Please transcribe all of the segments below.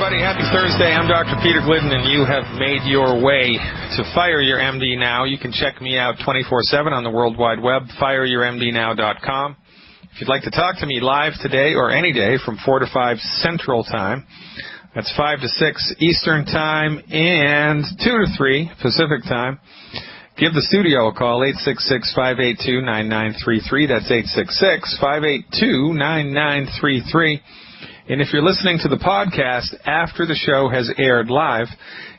everybody. Happy Thursday. I'm Dr. Peter Glidden, and you have made your way to Fire Your MD Now. You can check me out 24/7 on the World Wide Web, fireyourmdnow.com. If you'd like to talk to me live today or any day from 4 to 5 Central Time, that's 5 to 6 Eastern Time and 2 to 3 Pacific Time, give the studio a call, 866-582-9933. That's 866-582-9933. And if you're listening to the podcast after the show has aired live,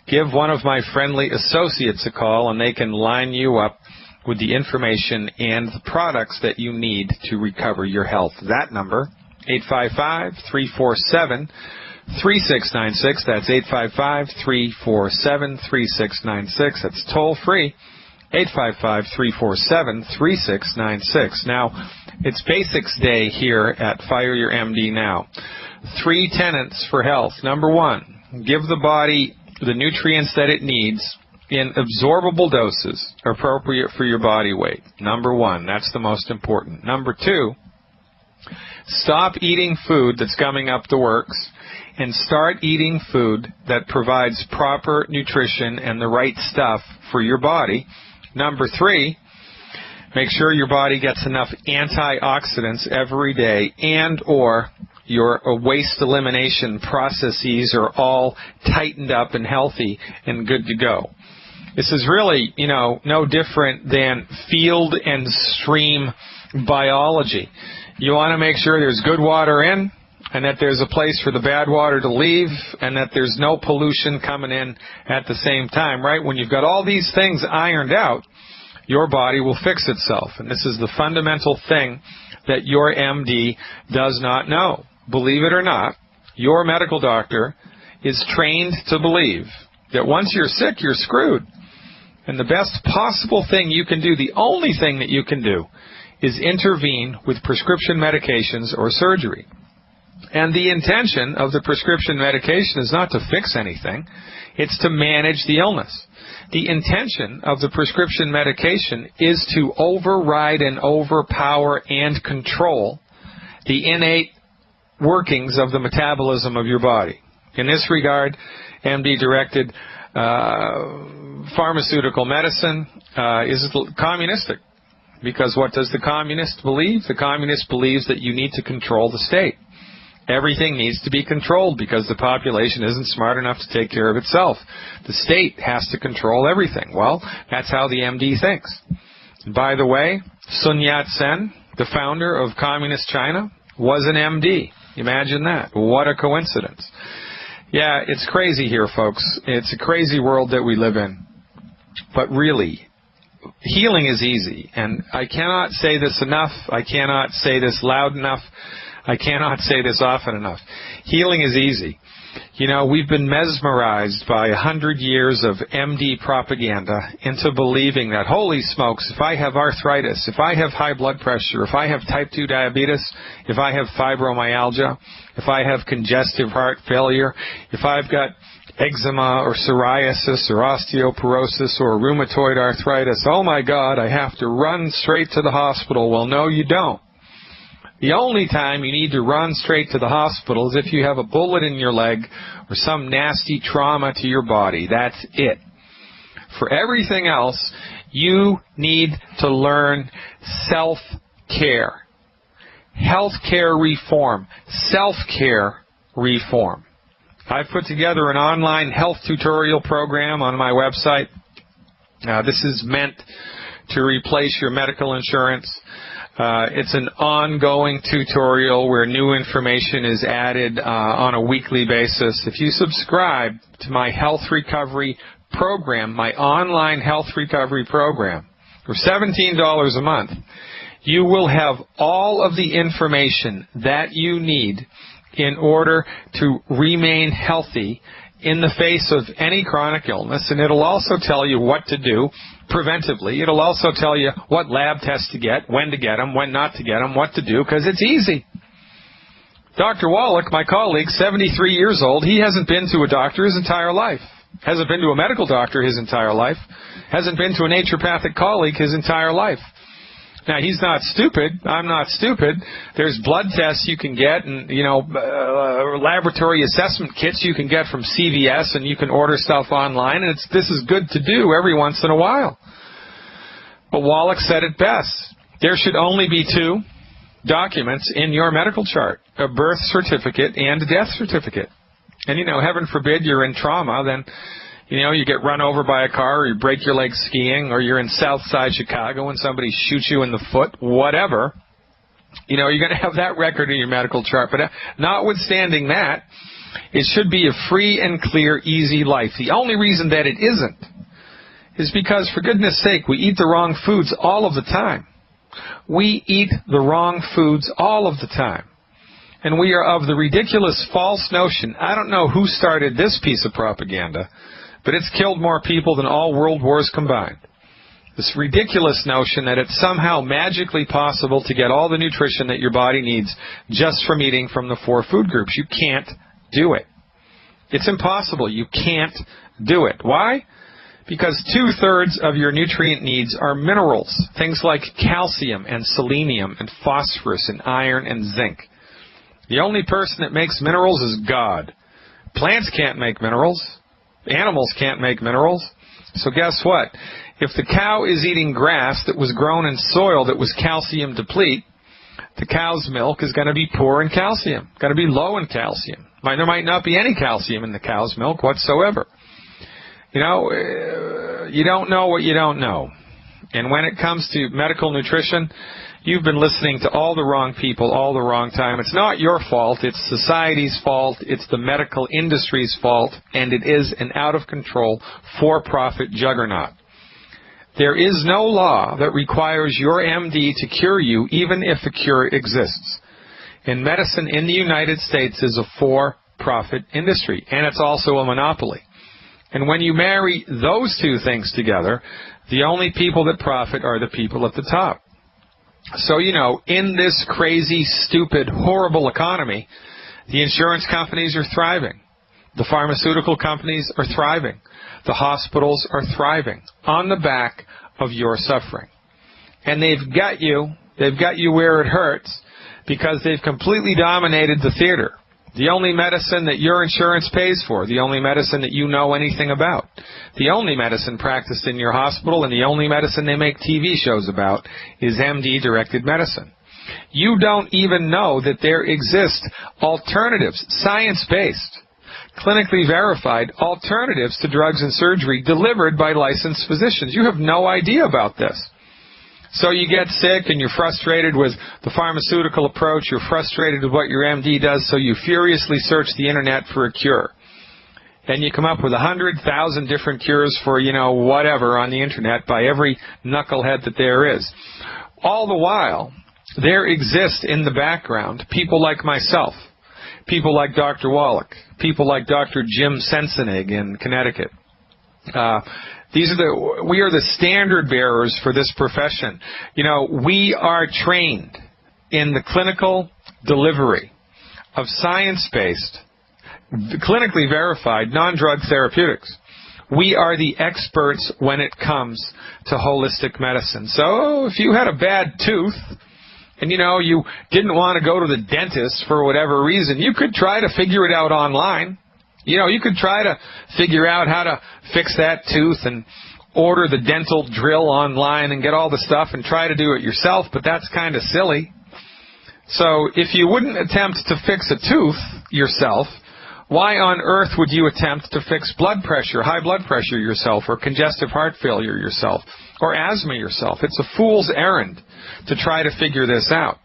give one of my friendly associates a call, and they can line you up with the information and the products that you need to recover your health. That number, 855-347-3696. That's 855-347-3696. That's toll free, 855-347-3696. Now, it's Basics Day here at Fire Your MD Now. 3 tenets for health. Number 1, give the body the nutrients that it needs in absorbable doses appropriate for your body weight. Number 1, that's the most important. Number 2, stop eating food that's gumming up the works and start eating food that provides proper nutrition and the right stuff for your body. Number 3, make sure your body gets enough antioxidants every day, and or your waste elimination processes are all tightened up and healthy and good to go. This is really, no different than field and stream biology. You want to make sure there's good water in, and that there's a place for the bad water to leave, and that there's no pollution coming in at the same time, right? When you've got all these things ironed out, your body will fix itself. And this is the fundamental thing that your MD does not know. Believe it or not, your medical doctor is trained to believe that once you're sick, you're screwed. And the best possible thing you can do, the only thing that you can do, is intervene with prescription medications or surgery. And the intention of the prescription medication is not to fix anything. It's to manage the illness. The intention of the prescription medication is to override and overpower and control the innate workings of the metabolism of your body. In this regard, MD-directed pharmaceutical medicine is communistic. Because what does the communist believe? The communist believes that you need to control the state. Everything needs to be controlled because the population isn't smart enough to take care of itself. The state has to control everything. Well, that's how the MD thinks. And by the way, Sun Yat-sen, the founder of Communist China, was an MD. Imagine that. What a coincidence. Yeah, it's crazy here, folks. It's a crazy world that we live in. But really, healing is easy. And I cannot say this enough. I cannot say this loud enough. I cannot say this often enough. Healing is easy. We've been mesmerized by 100 years of MD propaganda into believing that, holy smokes, if I have arthritis, if I have high blood pressure, if I have type 2 diabetes, if I have fibromyalgia, if I have congestive heart failure, if I've got eczema or psoriasis or osteoporosis or rheumatoid arthritis, oh my God, I have to run straight to the hospital. Well, no, you don't. The only time you need to run straight to the hospital is if you have a bullet in your leg or some nasty trauma to your body. That's it. For everything else, you need to learn self-care. Healthcare reform. Self-care reform. I've put together an online health tutorial program on my website. This is meant to replace your medical insurance. It's an ongoing tutorial where new information is added on a weekly basis. If you subscribe to my health recovery program, my online health recovery program, for $17 a month, you will have all of the information that you need in order to remain healthy in the face of any chronic illness, and it'll also tell you what to do preventively. It'll also tell you what lab tests to get, when to get them, when not to get them, what to do, because it's easy. Dr. Wallach, my colleague, 73 years old, he hasn't been to a doctor his entire life, hasn't been to a medical doctor his entire life, hasn't been to a naturopathic colleague his entire life. Now, he's not stupid. I'm not stupid. There's blood tests you can get and, laboratory assessment kits you can get from CVS, and you can order stuff online, and this is good to do every once in a while. But Wallach said it best. There should only be 2 documents in your medical chart, a birth certificate and a death certificate. And, heaven forbid you're in trauma, then, you get run over by a car, or you break your leg skiing, or you're in Southside Chicago and somebody shoots you in the foot, whatever. You're going to have that record in your medical chart. But notwithstanding that, it should be a free and clear, easy life. The only reason that it isn't is because, for goodness sake, we eat the wrong foods all of the time. We eat the wrong foods all of the time. And we are of the ridiculous false notion. I don't know who started this piece of propaganda, but it's killed more people than all world wars combined. This ridiculous notion that it's somehow magically possible to get all the nutrition that your body needs just from eating from the 4 food groups. You can't do it. It's impossible. You can't do it. Why? Because 2/3 of your nutrient needs are minerals, things like calcium and selenium and phosphorus and iron and zinc. The only person that makes minerals is God. Plants can't make minerals. Animals can't make minerals. So guess what? If the cow is eating grass that was grown in soil that was calcium deplete, the cow's milk is going to be poor in calcium, going to be low in calcium. There might not be any calcium in the cow's milk whatsoever. You don't know what you don't know. And when it comes to medical nutrition, you've been listening to all the wrong people all the wrong time. It's not your fault. It's society's fault. It's the medical industry's fault. And it is an out-of-control, for-profit juggernaut. There is no law that requires your MD to cure you, even if a cure exists. And medicine in the United States is a for-profit industry, and it's also a monopoly. And when you marry those 2 things together, the only people that profit are the people at the top. So, in this crazy, stupid, horrible economy, the insurance companies are thriving. The pharmaceutical companies are thriving. The hospitals are thriving on the back of your suffering. And they've got you where it hurts because they've completely dominated the theater. The only medicine that your insurance pays for, the only medicine that you know anything about, the only medicine practiced in your hospital, and the only medicine they make TV shows about is MD-directed medicine. You don't even know that there exist alternatives, science-based, clinically verified alternatives to drugs and surgery delivered by licensed physicians. You have no idea about this. So you get sick and you're frustrated with the pharmaceutical approach, you're frustrated with what your MD does, so you furiously search the internet for a cure. And you come up with 100,000 different cures for, whatever on the internet by every knucklehead that there is. All the while, there exist in the background people like myself, people like Dr. Wallach, people like Dr. Jim Sensenig in Connecticut. We are the standard bearers for this profession. We are trained in the clinical delivery of science-based, clinically verified, non-drug therapeutics. We are the experts when it comes to holistic medicine. So if you had a bad tooth and, you didn't want to go to the dentist for whatever reason, you could try to figure it out online. You could try to figure out how to fix that tooth and order the dental drill online and get all the stuff and try to do it yourself, but that's kind of silly. So if you wouldn't attempt to fix a tooth yourself, why on earth would you attempt to fix blood pressure, high blood pressure yourself, or congestive heart failure yourself, or asthma yourself? It's a fool's errand to try to figure this out.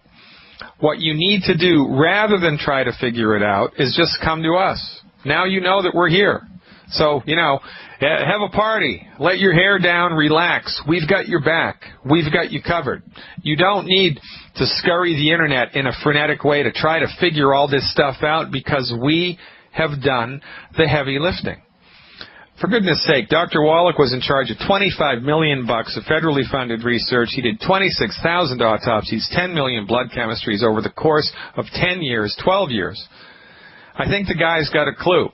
What you need to do, rather than try to figure it out, is just come to us. Now you know that we're here. So, have a party. Let your hair down. Relax. We've got your back. We've got you covered. You don't need to scurry the internet in a frenetic way to try to figure all this stuff out because we have done the heavy lifting. For goodness sake, Dr. Wallach was in charge of $25 million of federally funded research. He did 26,000 autopsies, 10 million blood chemistries over the course of 10 years, 12 years. I think the guy's got a clue.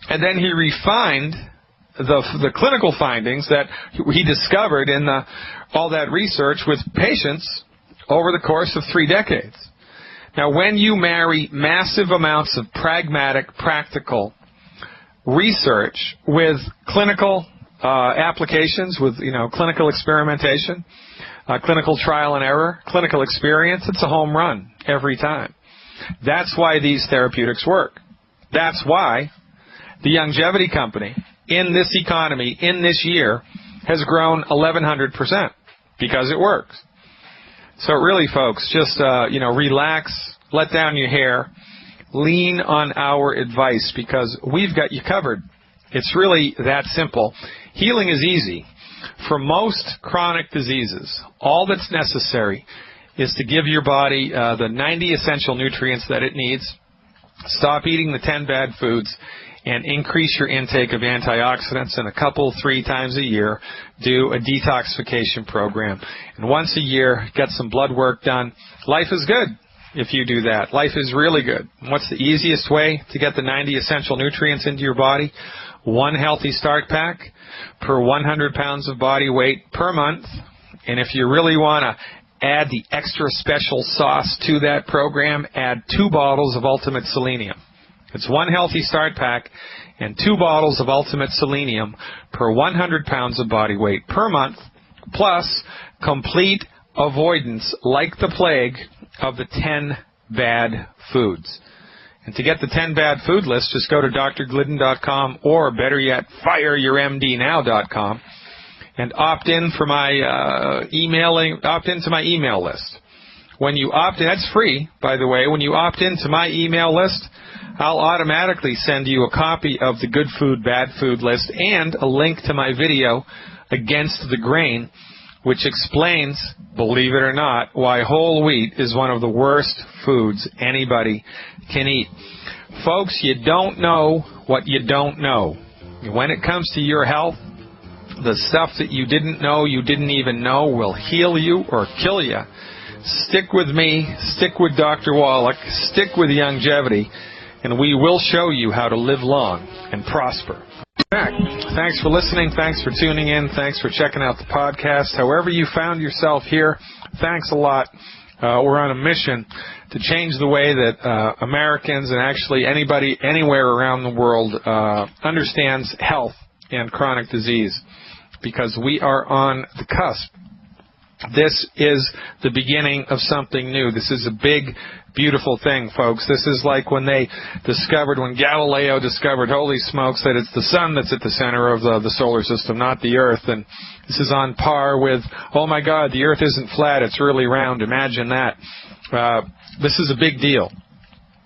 And then he refined the clinical findings that he discovered in all that research with patients over the course of 3 decades. Now, when you marry massive amounts of pragmatic, practical research with clinical applications, with clinical experimentation, clinical trial and error, clinical experience, it's a home run every time. That's why these therapeutics work. That's why the Longevity Company in this economy, in this year, has grown 1,100%, because it works. So really, folks, just, relax, let down your hair, lean on our advice, because we've got you covered. It's really that simple. Healing is easy. For most chronic diseases, all that's necessary is to give your body the 90 essential nutrients that it needs, stop eating the 10 bad foods, and increase your intake of antioxidants, and 3 times a year do a detoxification program. And once a year, get some blood work done. Life is good if you do that. Life is really good. And what's the easiest way to get the 90 essential nutrients into your body? 1 Healthy Start Pack per 100 pounds of body weight per month. And if you really want to add the extra special sauce to that program, add 2 bottles of Ultimate Selenium. It's 1 Healthy Start Pack and 2 bottles of Ultimate Selenium per 100 pounds of body weight per month, plus complete avoidance, like the plague, of the 10 bad foods. And to get the 10 bad food list, just go to drglidden.com, or better yet, fireyourmdnow.com, and opt into my email list. When you opt in, that's free, by the way. When you opt into my email list, I'll automatically send you a copy of the Good Food, Bad Food list and a link to my video, Against the Grain, which explains, believe it or not, why whole wheat is one of the worst foods anybody can eat. Folks, you don't know what you don't know. When it comes to your health, the stuff that you didn't know, you didn't even know, will heal you or kill you. Stick with me, stick with Dr. Wallach, stick with Longevity, and we will show you how to live long and prosper. Thanks for listening. Thanks for tuning in. Thanks for checking out the podcast. However you found yourself here, thanks a lot. We're on a mission to change the way that Americans, and actually anybody anywhere around the world, understands health and chronic disease, because we are on the cusp. This is the beginning of something new. This is a big, beautiful thing, folks. This is like when Galileo discovered, holy smokes, that it's the sun that's at the center of the solar system, not the earth. And this is on par with, oh my God, the earth isn't flat, it's really round. Imagine that. This is a big deal.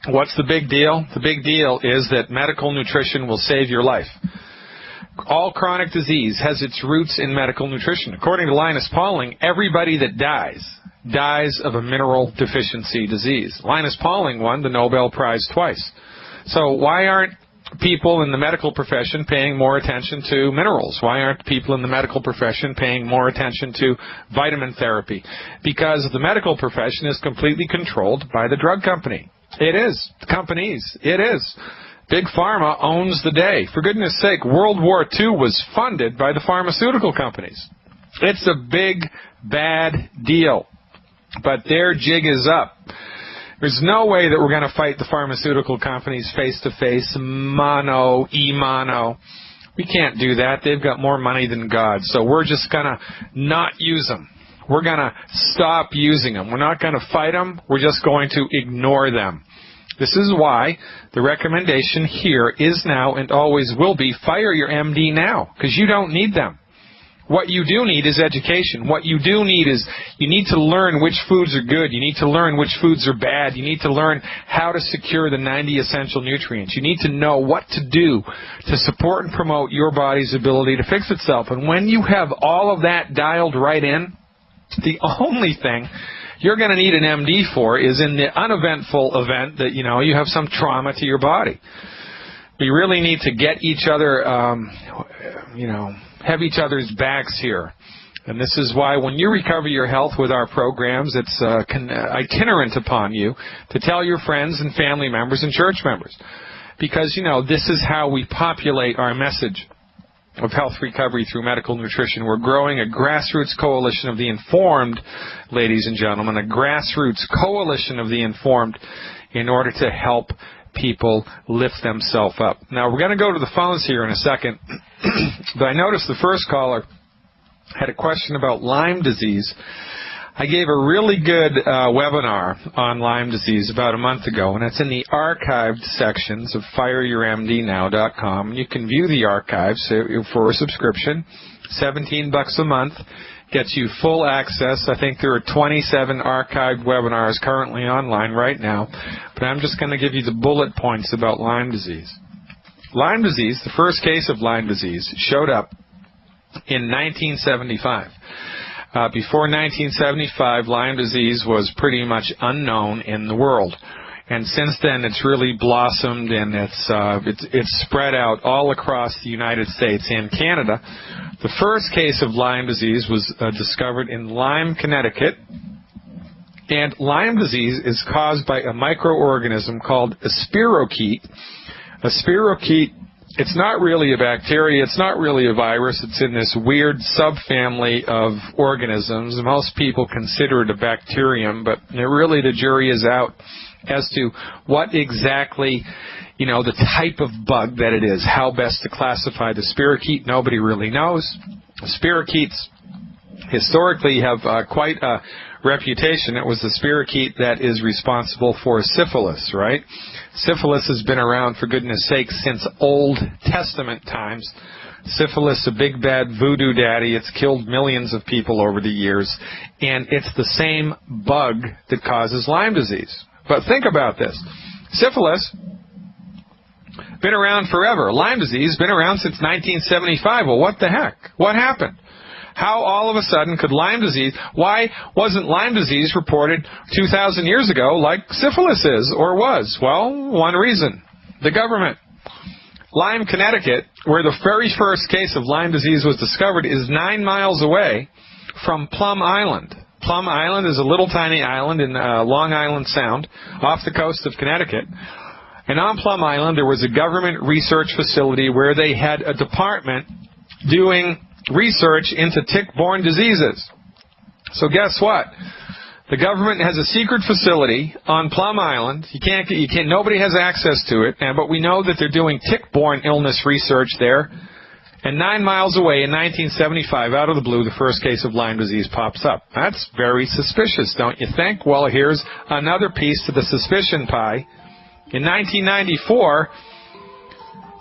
What's the big deal? The big deal is that medical nutrition will save your life. All chronic disease has its roots in medical nutrition. According to Linus Pauling, everybody that dies of a mineral deficiency disease. Linus Pauling won the Nobel Prize twice. So why aren't people in the medical profession paying more attention to minerals? Why aren't people in the medical profession paying more attention to vitamin therapy? Because the medical profession is completely controlled by the drug company. It is. The companies. It is. Big Pharma owns the day. For goodness sake, World War II was funded by the pharmaceutical companies. It's a big, bad deal. But their jig is up. There's no way that we're going to fight the pharmaceutical companies face-to-face, mano a mano. We can't do that. They've got more money than God. So we're just going to not use them. We're going to stop using them. We're not going to fight them. We're just going to ignore them. This is why the recommendation here is now and always will be, fire your MD now, because you don't need them. What you do need is education. What you do need is, you need to learn which foods are good. You need to learn which foods are bad. You need to learn how to secure the 90 essential nutrients. You need to know what to do to support and promote your body's ability to fix itself. And when you have all of that dialed right in, the only thing you're going to need an MD for is in the uneventful event that, you have some trauma to your body. We really need to get each other, have each other's backs here. And this is why when you recover your health with our programs, it's itinerant upon you to tell your friends and family members and church members. Because, this is how we populate our message. of health recovery through medical nutrition. We're growing a grassroots coalition of the informed, ladies and gentlemen, a grassroots coalition of the informed in order to help people lift themselves up. Now, we're going to go to the phones here in a second, but I noticed the first caller had a question about Lyme disease. I gave a really good webinar on Lyme disease about a month ago, and it's in the archived sections of fireyourmdnow.com. You can view the archives for a subscription. $17 a month gets you full access. I think there are 27 archived webinars currently online right now, but I'm just going to give you the bullet points about Lyme disease. Lyme disease, the first case of Lyme disease, showed up in 1975. Before 1975, Lyme disease was pretty much unknown in the world. And since then, it's really blossomed, and it's spread out all across the United States and Canada. The first case of Lyme disease was discovered in Lyme, Connecticut. And Lyme disease is caused by a microorganism called a spirochete. A spirochete, it's not really a bacteria, it's not really a virus, it's in this weird subfamily of organisms. Most people consider it a bacterium, but really the jury is out as to what exactly, the type of bug that it is, how best to classify the spirochete. Nobody really knows. Spirochetes historically have quite a reputation. It was the spirochete that is responsible for syphilis, right? Syphilis has been around, for goodness sake, since Old Testament times. Syphilis, a big bad voodoo daddy. It's killed millions of people over the years, and it's the same bug that causes Lyme disease. But think about this. Syphilis, been around forever. Lyme disease, been around since 1975. Well, what the heck? What happened? How all of a sudden could Lyme disease, why wasn't Lyme disease reported 2,000 years ago like syphilis is or was? Well, one reason, the government. Lyme, Connecticut, where the very first case of Lyme disease was discovered, is 9 miles away from Plum Island. Plum Island is a little tiny island in Long Island Sound off the coast of Connecticut. And on Plum Island, there was a government research facility where they had a department doing research into tick-borne diseases. So guess what? The government has a secret facility on Plum Island. Nobody has access to it, but we know that they're doing tick-borne illness research there. And 9 miles away in 1975, out of the blue, the first case of Lyme disease pops up. That's very suspicious, don't you think? Well, here's another piece to the suspicion pie. In 1994,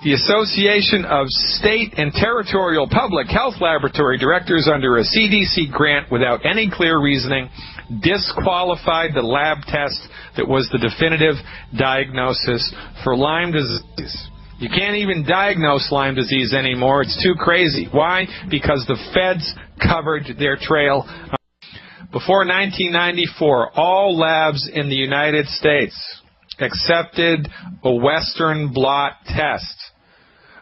the Association of State and Territorial Public Health Laboratory Directors, under a CDC grant without any clear reasoning, disqualified the lab test that was the definitive diagnosis for Lyme disease. You can't even diagnose Lyme disease anymore. It's too crazy. Why? Because the feds covered their trail. Before 1994, all labs in the United States accepted a Western blot test.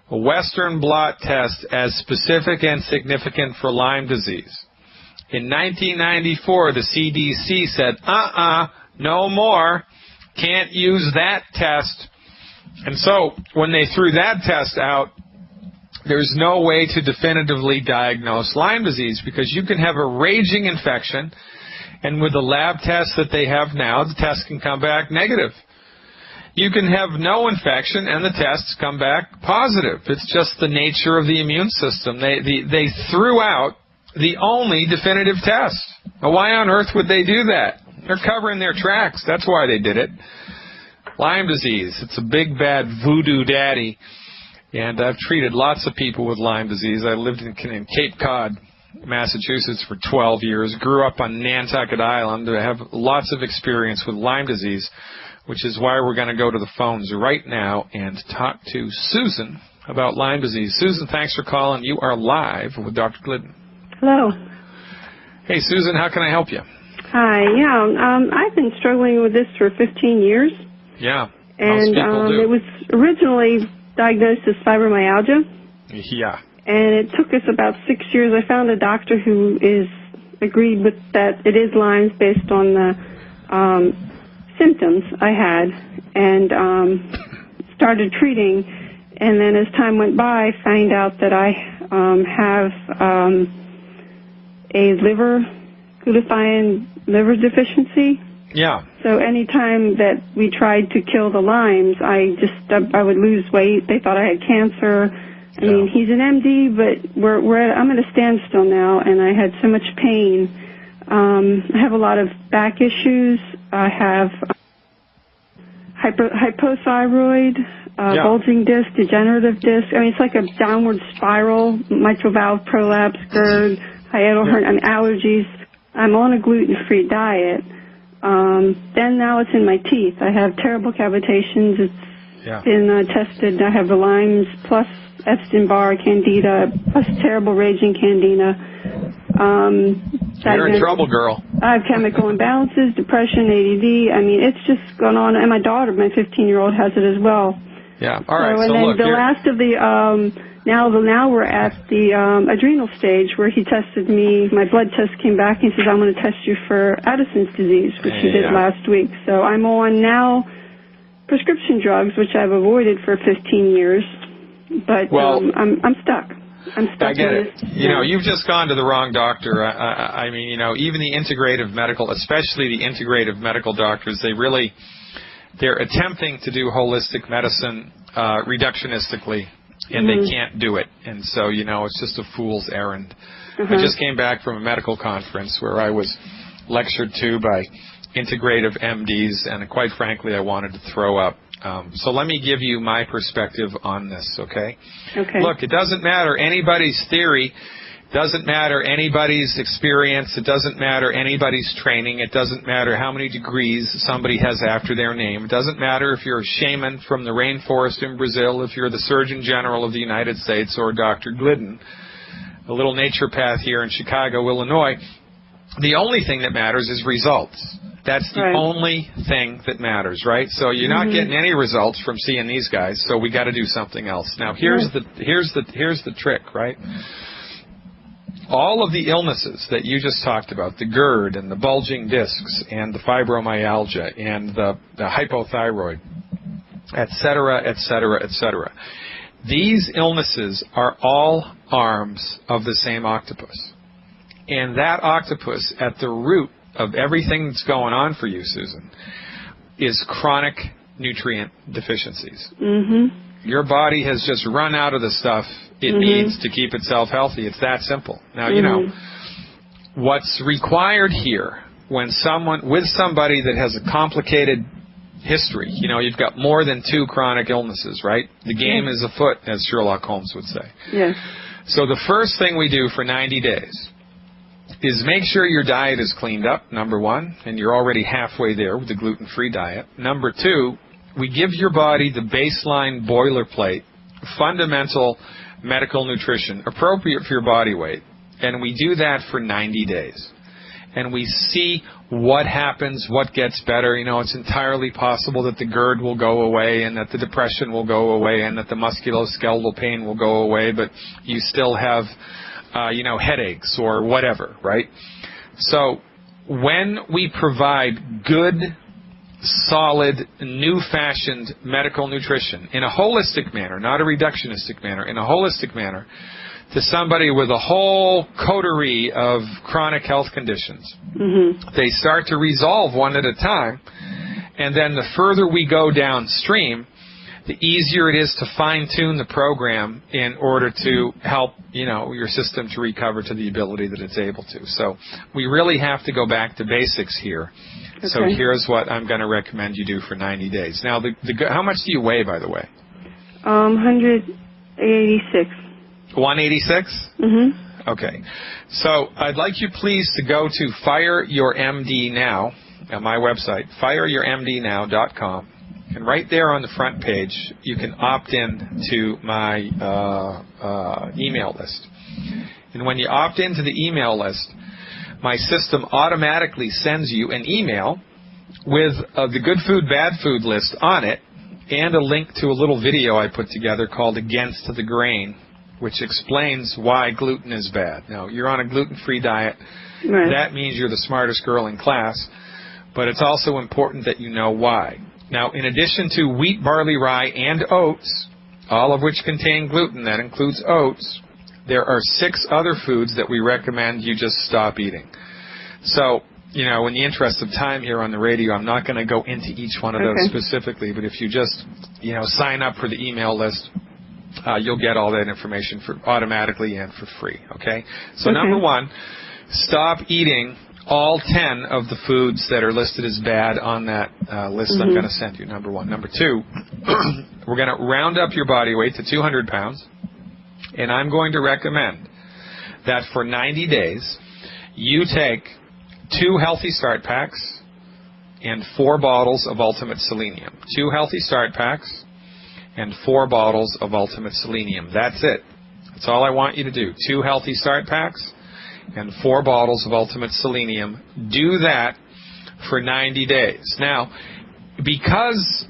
A Western blot test as specific and significant for Lyme disease. In 1994, the CDC said, no more, can't use that test. And so, when they threw that test out, there's no way to definitively diagnose Lyme disease, because you can have a raging infection, and with the lab tests that they have now, the test can come back negative. You can have no infection, and the tests come back positive. It's just the nature of the immune system. They threw out the only definitive test. Now, why on earth would they do that? They're covering their tracks. That's why they did it. Lyme disease. It's a big, bad voodoo daddy. And I've treated lots of people with Lyme disease. I lived in Cape Cod, Massachusetts for 12 years. Grew up on Nantucket Island. I have lots of experience with Lyme disease, which is why we're going to go to the phones right now and talk to Susan about Lyme disease. Susan, thanks for calling. You are live with Dr. Glidden. Hello. Hey, Susan, how can I help you? Hi. Yeah, I've been struggling with this for 15 years. Yeah, most people do. It was originally diagnosed as fibromyalgia. Yeah. And it took us about 6 years. I found a doctor who agreed with that it is Lyme's based on the symptoms I had, and started treating. And then as time went by, I found out that I have a glutathione liver deficiency. Yeah. So anytime that we tried to kill the Lymes, I would lose weight. They thought I had cancer. I mean, he's an MD, but I'm at a standstill now, and I had so much pain. I have a lot of back issues. I have hypothyroid, bulging disc, degenerative disc. I mean, it's like a downward spiral, mitral valve prolapse, GERD, hiatal hernia, allergies. I'm on a gluten-free diet. Then now it's in my teeth. I have terrible cavitations. It's been tested. I have the Lyme's plus Epstein-Barr, Candida, plus terrible raging Candida. You're in trouble, girl. I have chemical imbalances, depression, ADD. I mean, it's just gone on. And my daughter, my 15-year-old, has it as well. Yeah. All right. So, and then the last of the now we're at the adrenal stage where he tested me. My blood test came back and he says, I'm going to test you for Addison's disease, which he did last week. So I'm on now prescription drugs, which I've avoided for 15 years. But I'm stuck. I get it. You know, you've just gone to the wrong doctor. I mean, you know, even the integrative medical, especially the integrative medical doctors, they're attempting to do holistic medicine reductionistically, and they can't do it. And so, you know, it's just a fool's errand. I just came back from a medical conference where I was lectured to by integrative MDs, and quite frankly, I wanted to throw up. So let me give you my perspective on this, okay? Okay. Look, it doesn't matter anybody's theory. It doesn't matter anybody's experience. It doesn't matter anybody's training. It doesn't matter how many degrees somebody has after their name. It doesn't matter if you're a shaman from the rainforest in Brazil, if you're the Surgeon General of the United States, or Dr. Glidden, a little naturopath here in Chicago, Illinois. The only thing that matters is results. That's the only thing that matters, right? So you're not getting any results from seeing these guys, so we got to do something else. Now here's the trick, right? All of the illnesses that you just talked about, the GERD and the bulging discs and the fibromyalgia and the hypothyroid, et cetera, et cetera, et cetera. These illnesses are all arms of the same octopus. And that octopus, at the root of everything that's going on for you, Susan, is chronic nutrient deficiencies. Your body has just run out of the stuff it needs to keep itself healthy. It's that simple. Now, you know, what's required here when somebody that has a complicated history, you know, you've got more than 2 chronic illnesses, right? The game is afoot, as Sherlock Holmes would say. Yes. So the first thing we do for 90 days is make sure your diet is cleaned up, number 1, and you're already halfway there with the gluten-free diet. Number 2, we give your body the baseline boilerplate, fundamental medical nutrition, appropriate for your body weight, and we do that for 90 days. And we see what happens, what gets better. You know, it's entirely possible that the GERD will go away and that the depression will go away and that the musculoskeletal pain will go away, but you still have headaches or whatever, right? So when we provide good, solid, new-fashioned medical nutrition in a holistic manner, not a reductionistic manner, in a holistic manner, to somebody with a whole coterie of chronic health conditions, they start to resolve one at a time, and then the further we go downstream, the easier it is to fine-tune the program in order to help, you know, your system to recover to the ability that it's able to. So we really have to go back to basics here. Okay. So here's what I'm going to recommend you do for 90 days. Now, how much do you weigh, by the way? 186. 186? Okay. So I'd like you please to go to Fire Your MD Now, on my website, fireyourmdnow.com. And right there on the front page, you can opt in to my email list. And when you opt into the email list, my system automatically sends you an email with the good food, bad food list on it, and a link to a little video I put together called Against the Grain, which explains why gluten is bad. Now, you're on a gluten-free diet. Right. That means you're the smartest girl in class, but it's also important that you know why. Now, in addition to wheat, barley, rye, and oats, all of which contain gluten, that includes oats, there are 6 other foods that we recommend you just stop eating. So, you know, in the interest of time here on the radio, I'm not going to go into each one of those specifically, but if you just, you know, sign up for the email list, you'll get all that information automatically and for free, okay? So number 1, stop eating all 10 of the foods that are listed as bad on that list I'm going to send you, number 1. Number 2, we're going to round up your body weight to 200 pounds, and I'm going to recommend that for 90 days, you take 2 Healthy Start Packs and 4 bottles of Ultimate Selenium. 2 Healthy Start Packs and 4 bottles of Ultimate Selenium. That's it. That's all I want you to do. 2 Healthy Start Packs and 4 bottles of Ultimate Selenium. Do that for 90 days. Now, because,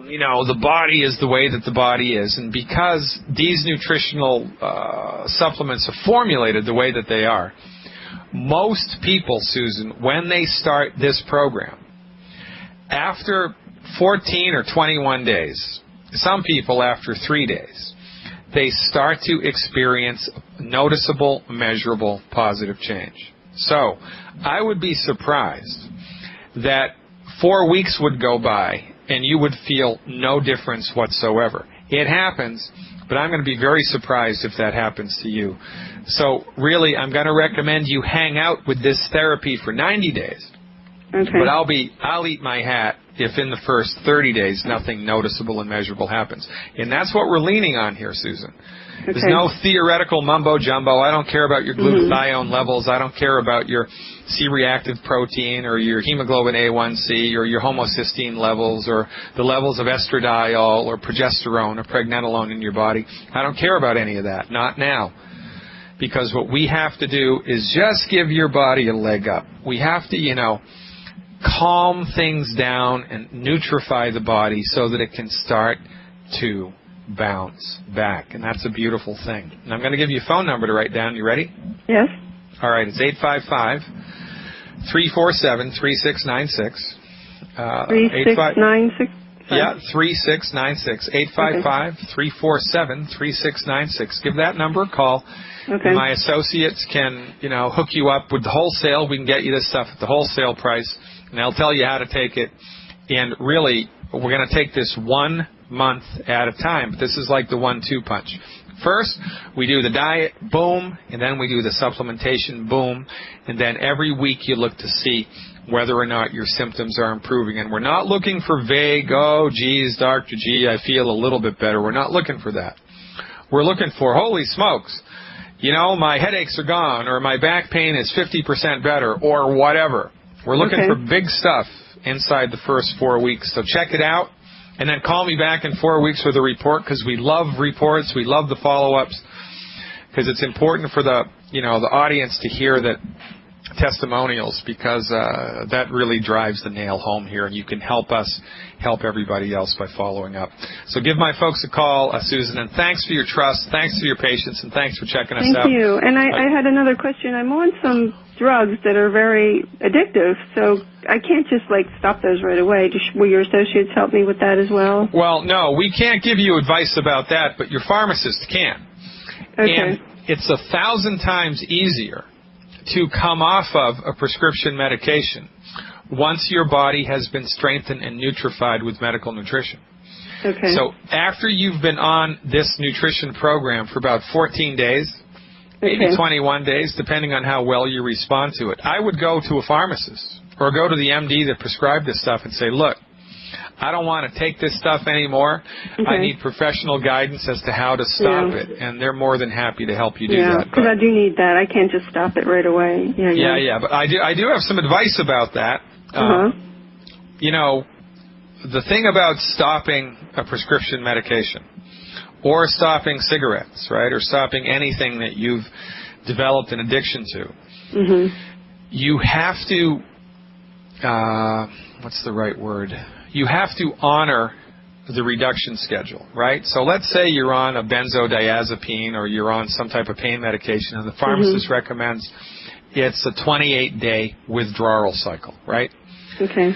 you know, the body is the way that the body is, and because these nutritional supplements are formulated the way that they are, most people, Susan, when they start this program, after 14 or 21 days, some people after 3 days, they start to experience noticeable, measurable, positive change. So I would be surprised that 4 weeks would go by and you would feel no difference whatsoever. It happens, but I'm going to be very surprised if that happens to you. So really, I'm going to recommend you hang out with this therapy for 90 days. But I'll eat my hat if in the first 30 days nothing noticeable and measurable happens. And that's what we're leaning on here, Susan. There's no theoretical mumbo-jumbo. I don't care about your glutathione levels. I don't care about your C-reactive protein or your hemoglobin A1C or your homocysteine levels or the levels of estradiol or progesterone or pregnenolone in your body. I don't care about any of that. Not now. Because what we have to do is just give your body a leg up. We have to, you know, calm things down and nutrify the body so that it can start to bounce back. And that's a beautiful thing. And I'm going to give you a phone number to write down. You ready? Yes. All right. It's 855-347-3696. 3696? Yeah, 3696. 855-347-3696. Give that number a call. Okay. My associates can, you know, hook you up with the wholesale. We can get you this stuff at the wholesale price, and they'll tell you how to take it. And really, we're going to take this 1 month at a time. But this is like the 1-2 punch. First, we do the diet, boom, and then we do the supplementation, boom, and then every week you look to see whether or not your symptoms are improving. And we're not looking for vague, oh, geez, Dr. G, I feel a little bit better. We're not looking for that. We're looking for, holy smokes, you know, my headaches are gone, or my back pain is 50% better, or whatever. We're looking for big stuff inside the first 4 weeks. So check it out, and then call me back in 4 weeks with a report, because we love reports. We love the follow-ups, because it's important for the, you know, the audience to hear that testimonials, because that really drives the nail home here, and you can help us help everybody else by following up. So give my folks a call, Susan, and thanks for your trust, thanks for your patience, and thanks for checking us out. Thank you. And I had another question. I'm on some drugs that are very addictive, so I can't just, like, stop those right away. Will your associates help me with that as well? Well, no, we can't give you advice about that, but your pharmacist can. Okay. And it's 1,000 times easier to come off of a prescription medication once your body has been strengthened and nutrified with medical nutrition. Okay. So after you've been on this nutrition program for about 14 days, maybe 21 days, depending on how well you respond to it, I would go to a pharmacist or go to the MD that prescribed this stuff and say, look, I don't want to take this stuff anymore. I need professional guidance as to how to stop it, and they're more than happy to help you do that. Because I do need that. I can't just stop it right away. Yeah, but I do have some advice about that. You know, the thing about stopping a prescription medication or stopping cigarettes, right, or stopping anything that you've developed an addiction to, you have to, what's the right word? You have to honor the reduction schedule, right? So let's say you're on a benzodiazepine or you're on some type of pain medication, and the pharmacist recommends it's a 28-day withdrawal cycle, right? Okay.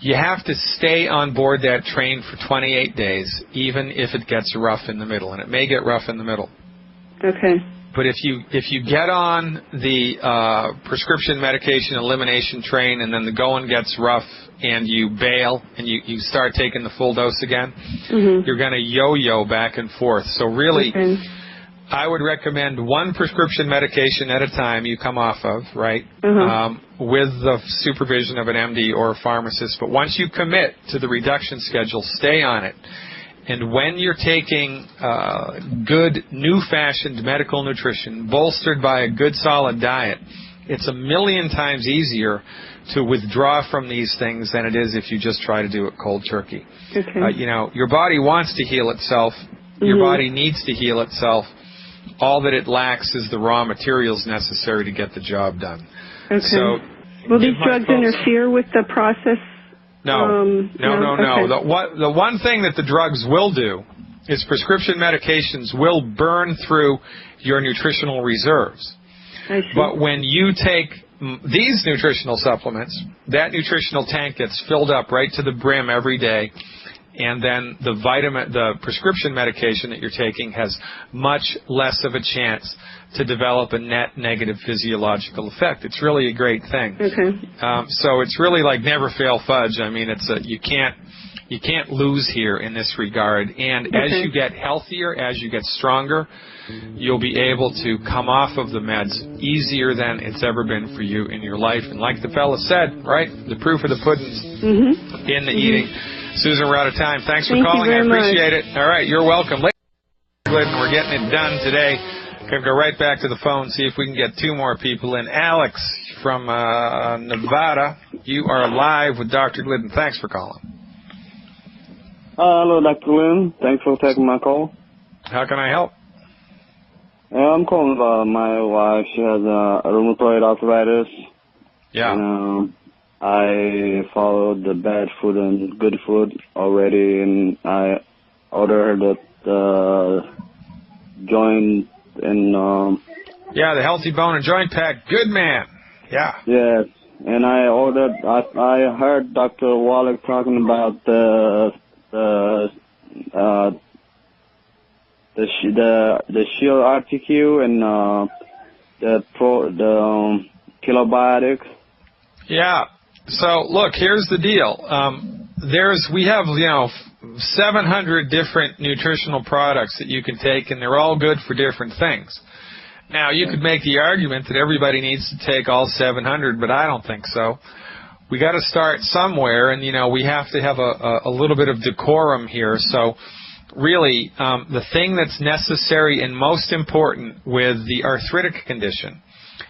You have to stay on board that train for 28 days, even if it gets rough in the middle, and it may get rough in the middle. Okay. But if you get on the prescription medication elimination train and then the going gets rough and you bail and you start taking the full dose again, you're going to yo-yo back and forth. So really, I would recommend one prescription medication at a time you come off of, right, with the supervision of an MD or a pharmacist. But once you commit to the reduction schedule, stay on it. And when you're taking good, new-fashioned medical nutrition, bolstered by a good, solid diet, it's 1,000,000 times easier to withdraw from these things than it is if you just try to do it cold turkey. Okay. Your body wants to heal itself. Your body needs to heal itself. All that it lacks is the raw materials necessary to get the job done. Okay. So, will these drugs interfere with the process? No. Okay. The one thing that the drugs will do is prescription medications will burn through your nutritional reserves. I see. But when you take these nutritional supplements, that nutritional tank gets filled up right to the brim every day, and then the prescription medication that you're taking has much less of a chance to develop a net negative physiological effect. It's really a great thing. Okay. So it's really like never fail fudge. I mean, you can't lose here in this regard. And as you get healthier, as you get stronger, you'll be able to come off of the meds easier than it's ever been for you in your life. And like the fella said, right, the proof of the pudding's in the eating. Susan, we're out of time. Thanks for calling. I appreciate it. All right, you're welcome. Glidden, we're getting it done today. Going to go right back to the phone, see if we can get 2 more people in. Alex from Nevada, you are live with Dr. Glidden. Thanks for calling. Hello, Dr. Glidden. Thanks for taking my call. How can I help? I'm calling about my wife. She has rheumatoid arthritis. Yeah. And, I followed the bad food and good food already, and I ordered the joint and yeah, the Healthy Bone and Joint Pack. Good man. Yeah. Yes, and I ordered. I heard Dr. Wallach talking about the Shield RTQ and the Kilobiotics. Yeah. So look, here's the deal. We have 700 different nutritional products that you can take, and they're all good for different things. Now, you could make the argument that everybody needs to take all 700, but I don't think so. We got to start somewhere, and we have to have a little bit of decorum here. So, really, the thing that's necessary and most important with the arthritic condition,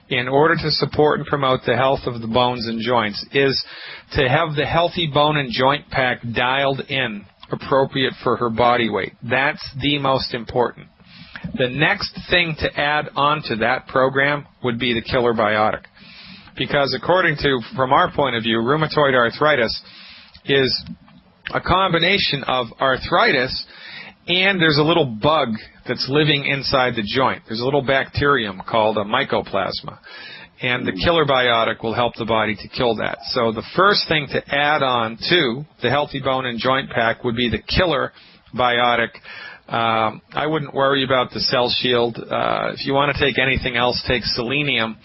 in order to support and promote the health of the bones and joints, is to have the Healthy Bone and Joint Pack dialed in, appropriate for her body weight. That's the most important. The next thing to add on to that program would be the Killer Biotic. Because from our point of view, rheumatoid arthritis is a combination of arthritis and there's a little bug that's living inside the joint. There's a little bacterium called a mycoplasma. And the Killer Biotic will help the body to kill that. So the first thing to add on to the Healthy Bone and Joint Pack would be the Killer Biotic. I wouldn't worry about the Cell Shield. If you want to take anything else, take selenium.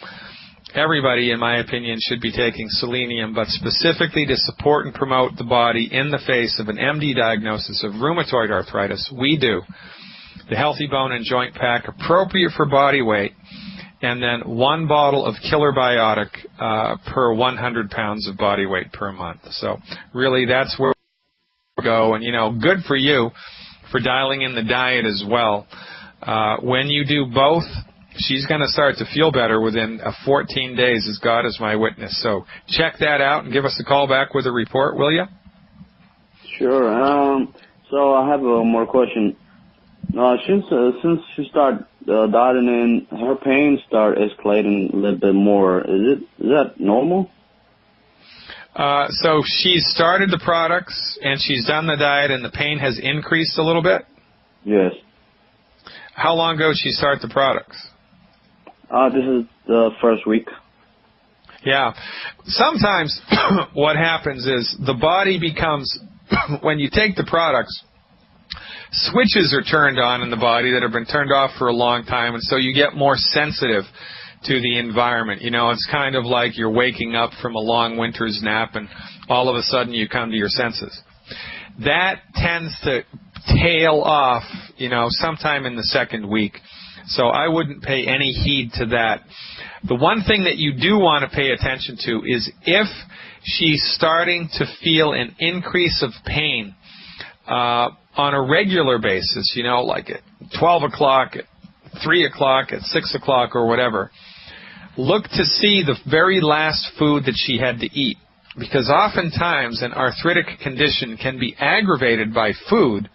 Everybody, in my opinion, should be taking selenium, but specifically to support and promote the body in the face of an MD diagnosis of rheumatoid arthritis, we do the Healthy Bone and Joint Pack, appropriate for body weight, and then 1 bottle of Killer Biotic per 100 pounds of body weight per month. So really that's where we go, and good for you for dialing in the diet as well. When you do both, she's going to start to feel better within 14 days, as God is my witness. So check that out and give us a call back with a report, will you? Sure. So I have one more question. Since she started dieting in, her pain start escalating a little bit more. Is that normal? So she started the products and she's done the diet and the pain has increased a little bit? Yes. How long ago did she start the products? This is the first week. Yeah. Sometimes what happens is the body becomes, when you take the products, switches are turned on in the body that have been turned off for a long time, and so you get more sensitive to the environment. You know, it's kind of like you're waking up from a long winter's nap and all of a sudden you come to your senses. That tends to tail off, you know, sometime in the second week. So I wouldn't pay any heed to that. The one thing that you do want to pay attention to is if she's starting to feel an increase of pain on a regular basis, you know, like at 12 o'clock, at 3 o'clock, at 6 o'clock, or whatever, look to see the very last food that she had to eat. Because oftentimes an arthritic condition can be aggravated by food,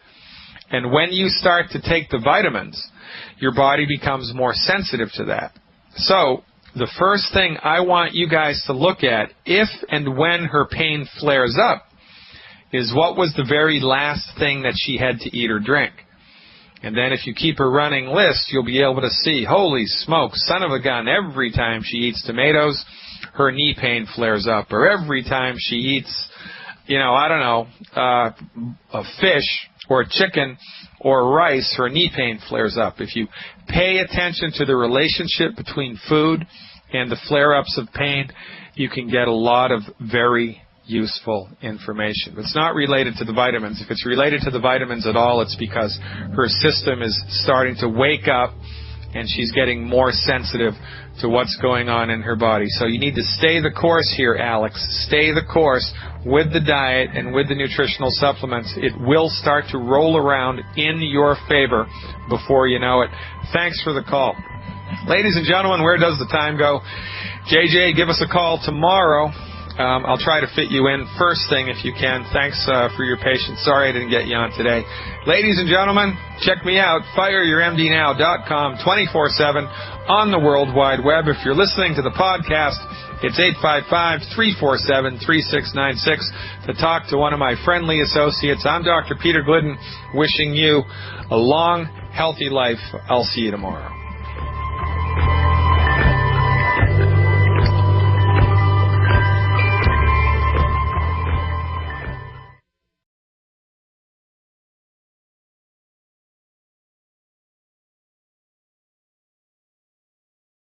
and when you start to take the vitamins, your body becomes more sensitive to that. So the first thing I want you guys to look at, if and when her pain flares up, is what was the very last thing that she had to eat or drink. And then if you keep a running list, you'll be able to see, holy smoke, son of a gun, every time she eats tomatoes, her knee pain flares up. Or every time she eats, you know, I don't know, a fish or chicken or rice, her knee pain flares up. If you pay attention to the relationship between food and the flare-ups of pain, you can get a lot of very useful information. It's not related to the vitamins. If it's related to the vitamins at all, it's because her system is starting to wake up and she's getting more sensitive to what's going on in her body. So you need to stay the course here, Alex. Stay the course with the diet and with the nutritional supplements. It will start to roll around in your favor before you know it. Thanks for the call. Ladies and gentlemen, where does the time go? JJ, give us a call tomorrow. I'll try to fit you in first thing if you can. Thanks for your patience. Sorry I didn't get you on today. Ladies and gentlemen, check me out, fireyourmdnow.com, 24/7 on the World Wide Web. If you're listening to the podcast, it's 855-347-3696 to talk to one of my friendly associates. I'm Dr. Peter Glidden, wishing you a long, healthy life. I'll see you tomorrow.